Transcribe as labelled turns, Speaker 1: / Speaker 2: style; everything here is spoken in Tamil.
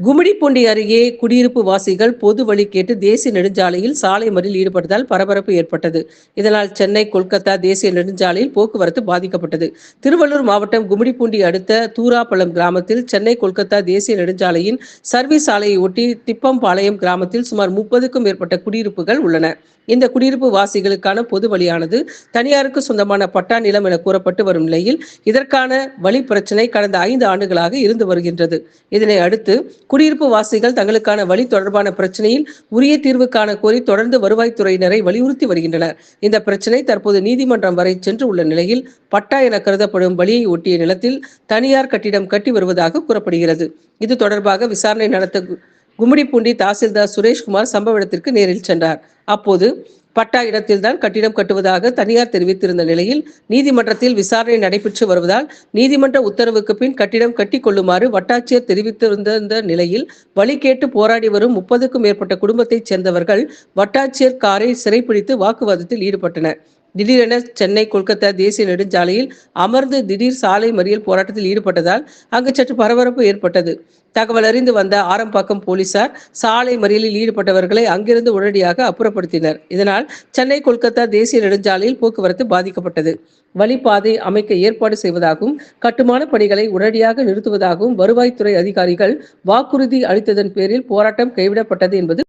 Speaker 1: கும்மிடிப்பூண்டி அருகே குடியிருப்பு வாசிகள் பொது வழி கேட்டு தேசிய நெடுஞ்சாலையில் சாலை மறியலில் ஈடுபட்டதால் பரபரப்பு ஏற்பட்டது. இதனால் சென்னை கொல்கத்தா தேசிய நெடுஞ்சாலையில் போக்குவரத்து பாதிக்கப்பட்டது. திருவள்ளூர் மாவட்டம் கும்மிடிப்பூண்டி அடுத்த தூராப்பள்ளம் கிராமத்தில் சென்னை கொல்கத்தா தேசிய நெடுஞ்சாலையின் சர்வீஸ் சாலையை ஒட்டி திப்பம்பாளையம் கிராமத்தில் சுமார் 30க்கும் மேற்பட்ட குடியிருப்புகள் உள்ளன. இந்த குடியிருப்பு வாசிகளுக்கான பொது வழியானது தனியாருக்கு சொந்தமான பட்டா நிலம் என கூறப்பட்டு வரும் நிலையில் இதற்கான வழி பிரச்சனை கடந்த 5 ஆண்டுகளாக இருந்து வருகின்றது. இதனை அடுத்து குடியிருப்பு வாசிகள் தங்களுக்கான வழி தொடர்பான பிரச்சனையில் உரிய தீர்வு காண கோரி தொடர்ந்து வருவாய்த்துறையினரை வலியுறுத்தி வருகின்றனர். இந்த பிரச்சனை தற்போது நீதிமன்றம் வரை சென்று உள்ள நிலையில் பட்டா என கருதப்படும் வழியை ஒட்டிய நிலத்தில் தனியார் கட்டிடம் கட்டி வருவதாக கூறப்படுகிறது. இது தொடர்பாக விசாரணை நடத்த கும்மிடிப்பூண்டி தாசில்தார் சுரேஷ்குமார் சம்பவ இடத்திற்கு நேரில் சென்றார். அப்போது பட்டா இடத்தில்தான் கட்டிடம் கட்டுவதாக தனியார் தெரிவித்திருந்த நிலையில் நீதிமன்றத்தில் விசாரணை நடைபெற்று வருவதால் நீதிமன்ற உத்தரவுக்கு பின் கட்டிடம் கட்டிக் கொள்ளுமாறு வட்டாட்சியர் தெரிவித்திருந்த நிலையில் வழி கேட்டு போராடி வரும் 30க்கும் மேற்பட்ட குடும்பத்தைச் சேர்ந்தவர்கள் வட்டாட்சியர் காரை சிறைப்பிடித்து வாக்குவாதத்தில் ஈடுபட்டனர். திடீரென சென்னை கொல்கத்தா தேசிய நெடுஞ்சாலையில் அமர்ந்து திடீர் சாலை மறியல் போராட்டத்தில் ஈடுபட்டதால் அங்கு சற்று பரபரப்பு ஏற்பட்டது. தகவல் அறிந்து வந்த ஆரம்பாக்கம் போலீசார் சாலை மறியலில் ஈடுபட்டவர்களை அங்கிருந்து உடனடியாக அப்புறப்படுத்தினர். இதனால் சென்னை கொல்கத்தா தேசிய நெடுஞ்சாலையில் போக்குவரத்து பாதிக்கப்பட்டது. வழிப்பாதை அமைக்க ஏற்பாடு செய்வதாகவும் கட்டுமான பணிகளை உடனடியாக நிறுத்துவதாகவும் வருவாய்த்துறை அதிகாரிகள் வாக்குறுதி அளித்ததன் பேரில் போராட்டம் கைவிடப்பட்டது என்பது